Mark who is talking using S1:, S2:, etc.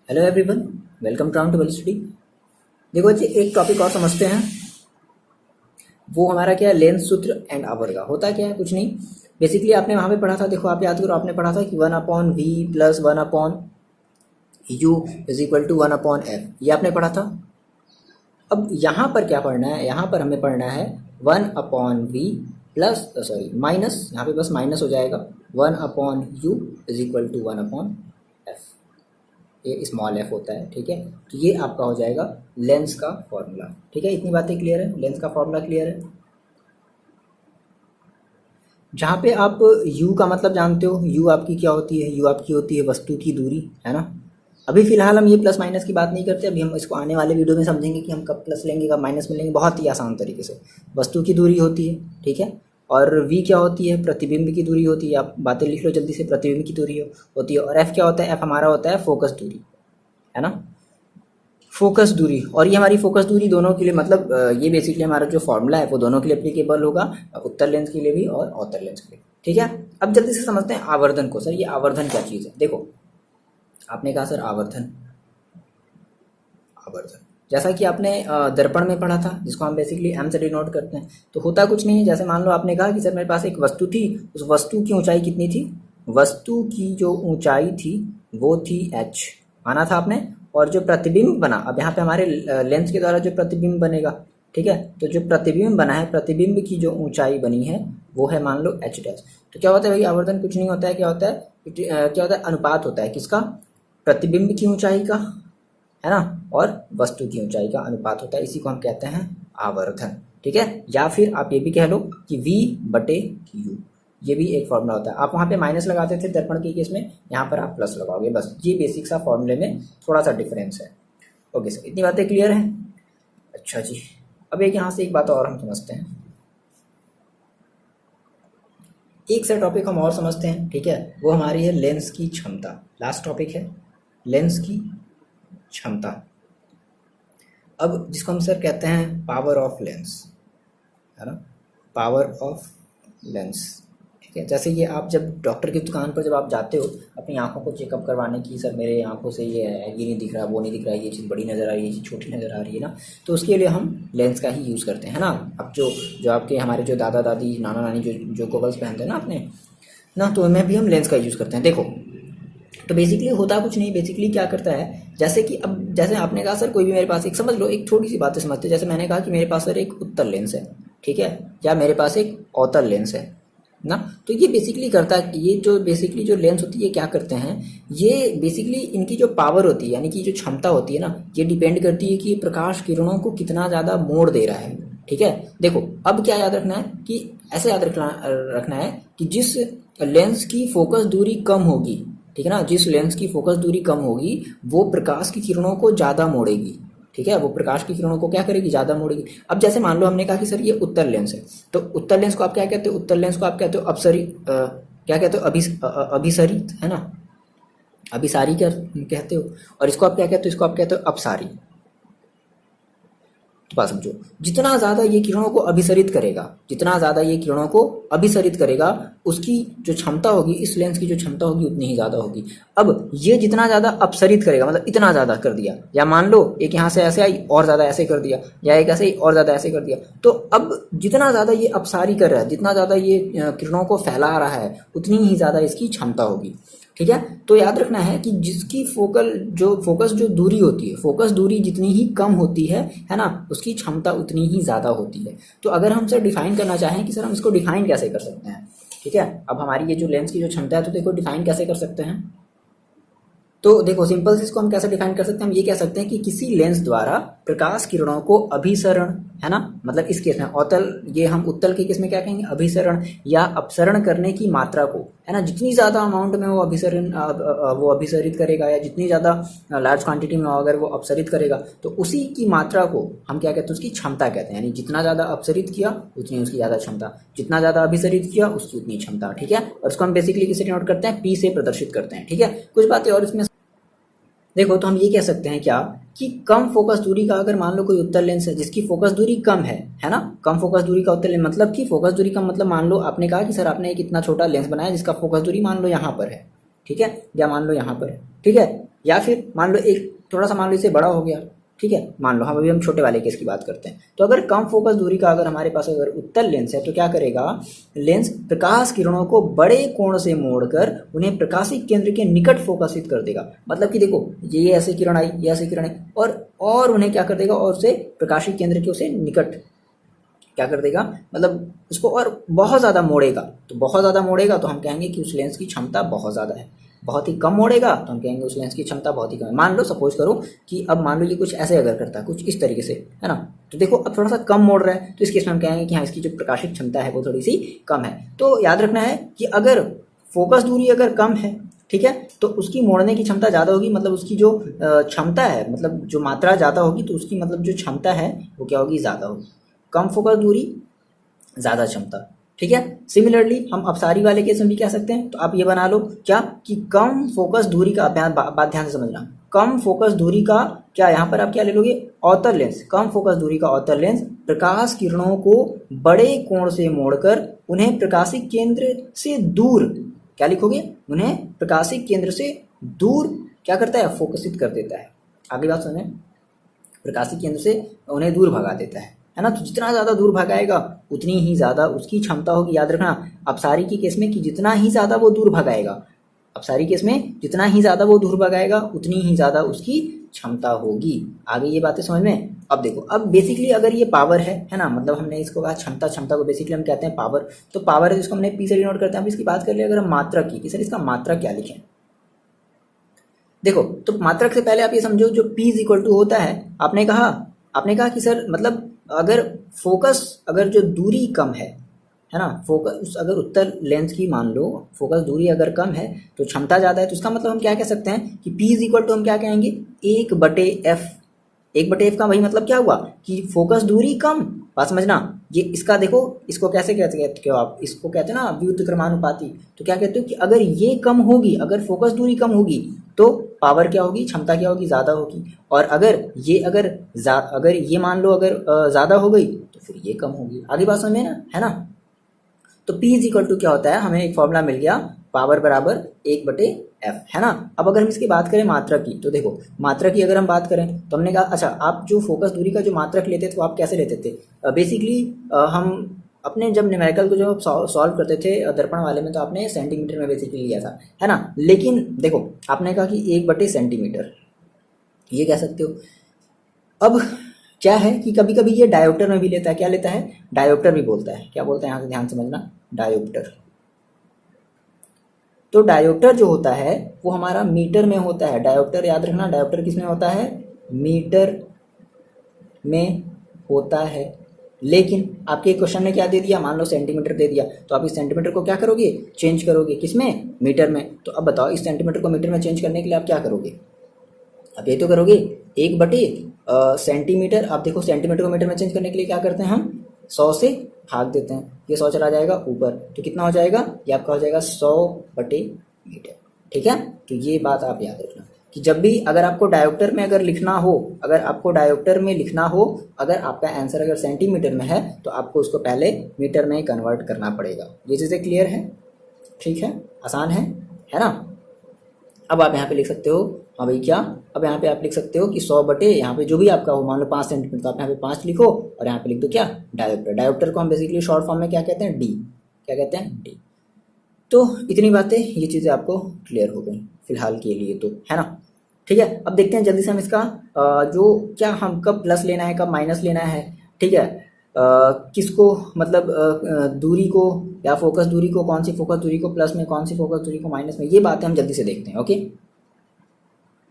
S1: Hello everyone, welcome to well study. देखो जी, एक टॉपिक और समझते हैं। वो हमारा क्या है, लेंस सूत्र एंड आवर का। होता क्या है, कुछ नहीं। बेसिकली आपने वहाँ पे पढ़ा था, देखो आप याद करो, आपने पढ़ा था कि 1/v plus 1/u is equal to 1/f, ये आपने पढ़ा था। अब यहाँ पर क्या पढ़ना है, यहाँ पर हमें पढ़ना है 1/v प्लस सॉरी माइनस, यहाँ पे बस माइनस हो जाएगा 1/u is equal to 1/f। ये स्मॉल एफ होता है, ठीक है। तो ये आपका हो जाएगा लेंस का फॉर्मूला, ठीक है। इतनी बातें क्लियर है, लेंस का फॉर्मूला क्लियर है। जहाँ पे आप u का मतलब जानते हो, u आपकी क्या होती है, u आपकी होती है वस्तु की दूरी, है ना। अभी फिलहाल हम ये प्लस माइनस की बात नहीं करते, अभी हम इसको आने वाले वीडियो में समझेंगे कि हम कब प्लस लेंगे कब माइनस में लेंगे, बहुत ही आसान तरीके से। वस्तु की दूरी होती है, ठीक है। और v क्या होती है, प्रतिबिंब की दूरी होती है। आप बातें लिख लो जल्दी से, प्रतिबिंब की दूरी होती है। और f क्या होता है, f हमारा होता है फोकस दूरी, है ना। फोकस दूरी, और ये हमारी फोकस दूरी दोनों के लिए, मतलब ये बेसिकली हमारा जो फॉर्मूला है वो दोनों के लिए एप्लीकेबल होगा, उत्तर लेंस के लिए भी और अवतल लेंस के लिए, ठीक है। अब जल्दी से समझते हैं आवर्धन को। सर ये आवर्धन क्या चीज़ है, देखो आपने कहा सर आवर्धन, आवर्धन जैसा कि आपने दर्पण में पढ़ा था, जिसको हम बेसिकली एम से डिनोट करते हैं। तो होता कुछ नहीं है, जैसे मान लो आपने कहा कि सर मेरे पास एक वस्तु थी, उस वस्तु की ऊंचाई कितनी थी, वस्तु की जो ऊंचाई थी वो थी h, माना था आपने। और जो प्रतिबिंब बना, अब यहाँ पे हमारे लेंस के द्वारा जो प्रतिबिंब बनेगा, ठीक है। तो जो प्रतिबिंब बना है, प्रतिबिंब की जो ऊंचाई बनी है वो है मान लो h डैश। तो क्या होता है भाई, आवर्धन कुछ नहीं होता है, क्या होता है, क्या होता है, अनुपात होता है किसका, प्रतिबिंब की ऊंचाई का, है ना, और वस्तु की ऊंचाई का अनुपात होता है। इसी को हम कहते हैं आवर्धन, ठीक है। या फिर आप ये भी कह लो कि v/u, ये भी एक फॉर्मूला होता है। आप वहाँ पे माइनस लगाते थे दर्पण के केस में, यहाँ पर आप प्लस लगाओगे, बस ये बेसिक सा फॉर्मूले में थोड़ा सा डिफरेंस है। ओके सर, इतनी बातें क्लियर हैं। अच्छा जी, अब एक यहाँ से एक बात और हम समझते हैं, एक सा टॉपिक हम और समझते हैं, ठीक है। वो हमारी है लेंस की क्षमता। लास्ट टॉपिक है लेंस की क्षमता। अब जिसको हम सर कहते हैं पावर ऑफ लेंस, है ना, पावर ऑफ लेंस, ठीक है। जैसे ये आप जब डॉक्टर की दुकान पर जब आप जाते हो अपनी आंखों को चेकअप करवाने की, सर मेरे आंखों से ये है, ये नहीं दिख रहा, वो नहीं दिख रहा है, ये चीज़ बड़ी नज़र आ रही है, ये चीज़ छोटी नज़र आ रही है ना, तो उसके लिए हम लेंस का ही यूज़ करते हैं ना। अब जो जो आपके हमारे जो दादा दादी नाना नानी जो जो गॉगल्स पहनते हैं ना अपने ना, तो उनमें भी हम लेंस का यूज़ करते हैं। देखो तो बेसिकली होता कुछ नहीं, बेसिकली क्या करता है, जैसे कि अब जैसे आपने कहा सर कोई भी मेरे पास एक, समझ लो एक छोटी सी बातें समझते, जैसे मैंने कहा कि मेरे पास सर एक उत्तल लेंस है, ठीक है, या मेरे पास एक अवतल लेंस है ना। तो ये बेसिकली करता है, ये जो बेसिकली जो लेंस होती है ये क्या करते हैं, ये बेसिकली इनकी जो पावर होती है, यानी कि जो क्षमता होती है ना, ये डिपेंड करती है कि ये प्रकाश किरणों को कितना ज़्यादा मोड़ दे रहा है, ठीक है। देखो अब क्या याद रखना है कि ऐसे याद रखना है कि जिस लेंस की फोकस दूरी कम होगी, ठीक है ना, जिस लेंस की फोकस दूरी कम होगी वो प्रकाश की किरणों को ज़्यादा मोड़ेगी, ठीक है। वो प्रकाश की किरणों को क्या करेगी, ज़्यादा मोड़ेगी। अब जैसे मान लो हमने कहा कि सर ये उत्तल लेंस है, तो उत्तल लेंस को आप क्या कहते हो, उत्तल लेंस को आप कहते हो अपसरित, क्या कहते हो, अभिसरित, है ना, अभिसारी क्या कहते हो। और इसको आप क्या कहते हो, इसको आप कहते हो अपसारी। तो बात समझो, जितना ज़्यादा ये किरणों को अभिसरित करेगा, जितना ज़्यादा ये किरणों को अभिसरित करेगा, उसकी जो क्षमता होगी, इस लेंस की जो क्षमता होगी उतनी ही ज़्यादा होगी। अब ये जितना ज़्यादा अपसरित करेगा, मतलब इतना ज़्यादा कर दिया, या मान लो एक यहाँ से ऐसे आई और ज़्यादा ऐसे कर दिया, या एक ऐसे ही और ज़्यादा ऐसे कर दिया, तो अब जितना ज़्यादा ये अपसारी कर रहा है, जितना ज़्यादा ये किरणों को फैला रहा है, उतनी ही ज़्यादा इसकी क्षमता होगी, ठीक है। तो याद रखना है कि जिसकी फोकस जो दूरी होती है, फोकस दूरी जितनी ही कम होती है ना, उसकी क्षमता उतनी ही ज़्यादा होती है। तो अगर हम सर डिफाइन करना चाहें कि सर हम इसको डिफाइन कैसे कर सकते हैं, ठीक है। अब हमारी ये जो लेंस की जो क्षमता है, तो देखो डिफाइन कैसे कर सकते हैं। तो देखो सिंपल से इसको हम कैसे डिफाइन कर सकते हैं, हम ये कह सकते हैं कि किसी लेंस द्वारा प्रकाश किरणों को अभिसरण, है ना, मतलब इस केस में अवतल, ये हम उत्तल के केस में क्या कहेंगे, अभिसरण या अपसरण करने की मात्रा को, है ना, जितनी ज़्यादा अमाउंट में वो वो अभिसरित करेगा, या जितनी ज़्यादा लार्ज क्वांटिटी में अगर वो अपसरित करेगा, तो उसी की मात्रा को हम क्या कहते हैं, उसकी क्षमता कहते हैं। यानी जितना ज़्यादा अपसरित किया उतनी उसकी ज़्यादा क्षमता, जितना ज़्यादा अभिसरित किया उसकी उतनी क्षमता, ठीक है। और उसको हम बेसिकली किससे डिनोट करते हैं, पी से प्रदर्शित करते हैं, ठीक है। कुछ बातें और इसमें देखो, तो हम ये कह सकते हैं क्या, कि कम फोकस दूरी का अगर मान लो कोई उत्तल लेंस है जिसकी फोकस दूरी कम है ना, कम फोकस दूरी का उत्तल लेंस, मतलब कि फोकस दूरी कम, मतलब मान लो आपने कहा कि सर आपने एक इतना छोटा लेंस बनाया जिसका फोकस दूरी मान लो यहाँ पर है, ठीक है, या मान लो यहाँ पर है, ठीक है। या फिर मान लो एक थोड़ा सा मान लो इसे बड़ा हो गया, ठीक है, मान लो हम अभी हम छोटे वाले केस की बात करते हैं। तो अगर कम फोकस दूरी का अगर हमारे पास अगर उत्तल लेंस है तो क्या करेगा, लेंस प्रकाश किरणों को बड़े कोण से मोड़कर उन्हें प्रकाशिक केंद्र के निकट फोकसित कर देगा। मतलब कि देखो ये ऐसे किरण आई, ये ऐसे किरण आई, और उन्हें क्या कर देगा, और उसे प्रकाशिक केंद्र के उसे निकट क्या कर देगा, मतलब उसको और बहुत ज़्यादा मोड़ेगा। तो बहुत ज़्यादा मोड़ेगा तो हम कहेंगे कि उस लेंस की क्षमता बहुत ज़्यादा है। बहुत ही कम मोड़ेगा तो हम कहेंगे उस लेंस की क्षमता बहुत ही कम है। मान लो सपोज करो कि अब मान लो ये कुछ ऐसे अगर करता है, कुछ इस तरीके से, है ना, तो देखो अब थोड़ा सा कम मोड़ रहा है, तो इस केस में हम कहेंगे कि हाँ इसकी जो प्रकाशिक क्षमता है वो थोड़ी सी कम है। तो याद रखना है कि अगर फोकस दूरी अगर कम है, ठीक है, तो उसकी मोड़ने की क्षमता ज़्यादा होगी, मतलब उसकी जो क्षमता है, मतलब जो मात्रा ज़्यादा होगी, तो उसकी मतलब जो क्षमता है वो क्या होगी, ज़्यादा होगी। कम फोकस दूरी, ज़्यादा क्षमता, ठीक है। सिमिलरली हम अपसारी वाले केस में भी कह सकते हैं। तो आप ये बना लो क्या कि कम फोकस दूरी का, बात ध्यान से समझना, कम फोकस दूरी का क्या, यहाँ पर आप क्या ले लोगे, अवतल लेंस। कम फोकस दूरी का अवतल लेंस प्रकाश किरणों को बड़े कोण से मोड़कर उन्हें प्रकाशिक केंद्र से दूर, क्या लिखोगे, उन्हें प्रकाशिक केंद्र से दूर क्या करता है, फोकसित कर देता है। अगली बात सुने, प्रकाशिक केंद्र से उन्हें दूर भगा देता है ना। तो जितना ज़्यादा दूर भगाएगा उतनी ही ज़्यादा उसकी क्षमता होगी। याद रखना अपसारी के केस में कि जितना ही ज़्यादा वो दूर भगाएगा, अपसारी केस में जितना ही ज़्यादा वो दूर भगाएगा उतनी ही ज़्यादा उसकी क्षमता होगी। आगे ये बातें समझ में। अब देखो, अब बेसिकली अगर ये पावर है ना, मतलब हमने इसको कहा क्षमता, क्षमता को बेसिकली हम कहते हैं पावर। तो पावर है जिसको हमने पी से डिनोट करते हैं। अब इसकी बात कर लिया अगर हम मात्रा की, कि सर इसका मात्रा क्या लिखें। देखो तो मात्रक से पहले आप ये समझो जो P इज इक्वल टू होता है, आपने कहा कि सर मतलब अगर फोकस, अगर जो दूरी कम है ना, फोकस अगर उत्तल लेंस की मान लो फोकस दूरी अगर कम है तो क्षमता ज़्यादा है। तो इसका मतलब हम क्या कह सकते हैं कि P इज इक्वल टू हम क्या कहेंगे, 1/f। 1/f का वही मतलब क्या हुआ कि फोकस दूरी कम। बात समझना, ये इसका देखो, इसको कैसे कहते हो आप, इसको कहते हैं ना व्युत्क्रमानुपाती। तो क्या कहते हो कि अगर ये कम होगी, अगर फोकस दूरी कम होगी तो पावर क्या होगी, क्षमता क्या होगी, ज़्यादा होगी। और अगर ये मान लो अगर ज़्यादा हो गई तो फिर ये कम होगी। आगे बात समझ में ना, है ना। तो P इज इक्वल टू क्या होता है, हमें एक फॉर्मूला मिल गया, पावर बराबर 1/f, है ना। अब अगर हम इसकी बात करें मात्रा की, तो देखो मात्रा की अगर हम बात करें तो हमने कहा अच्छा आप जो फोकस दूरी का जो मात्रक लेते थे वो आप कैसे लेते थे। बेसिकली हम अपने जब न्यूमेरिकल को जो सॉल्व करते थे दर्पण वाले में, तो आपने सेंटीमीटर में बेसिकली लिया था, है ना। लेकिन देखो आपने कहा कि 1/सेंटीमीटर, ये कह सकते हो। अब क्या है कि कभी कभी ये डायोप्टर में भी लेता है। क्या लेता है, डायोप्टर भी बोलता है। क्या बोलता है, यहाँ से ध्यान समझना, डायोप्टर। तो डायोप्टर जो होता है वो हमारा मीटर में होता है। डायोप्टर याद रखना, डायोप्टर किस में होता है, मीटर में होता है। लेकिन आपके क्वेश्चन ने क्या दे दिया, मान लो सेंटीमीटर दे दिया, तो आप इस सेंटीमीटर को क्या करोगे, चेंज करोगे, किसमें, मीटर में। तो अब बताओ इस सेंटीमीटर को मीटर में चेंज करने के लिए आप क्या करोगे, अब ये तो करोगे 1/सेंटीमीटर। आप देखो सेंटीमीटर को मीटर में चेंज करने के लिए क्या करते हैं हम, 100 से भाग देते हैं, ये 100 चला जाएगा ऊपर, तो कितना हो जाएगा, ये आपका हो जाएगा 100/मीटर। ठीक है, तो ये बात आप याद रखना कि जब भी अगर आपको डायोप्टर में अगर लिखना हो, अगर आपका आंसर अगर सेंटीमीटर में है तो आपको उसको पहले मीटर में कन्वर्ट करना पड़ेगा। ये चीज़ें क्लियर है, ठीक है, आसान है ना। अब आप यहाँ पे लिख सकते हो, हाँ भाई क्या, अब यहाँ पे आप लिख सकते हो कि 100 यहाँ पे जो भी आपका हो, मान लो 5 सेंटीमीटर, तो आप यहाँ पे 5 लिखो और यहाँ पे लिख दो क्या, डायोप्टर। डायोप्टर को हम बेसिकली शॉर्ट फॉर्म में क्या कहते हैं, डी। क्या कहते हैं, डी। तो इतनी बातें, ये चीज़ें आपको क्लियर हो गई फिलहाल के लिए तो, है ना। ठीक है, अब देखते हैं जल्दी से हम इसका जो क्या हम कब प्लस लेना है कब माइनस लेना है, ठीक है, किसको मतलब दूरी को या फोकस दूरी को, कौन सी फोकस दूरी को प्लस में, कौन सी फोकस दूरी को माइनस में, ये बातें हम जल्दी से देखते हैं। ओके।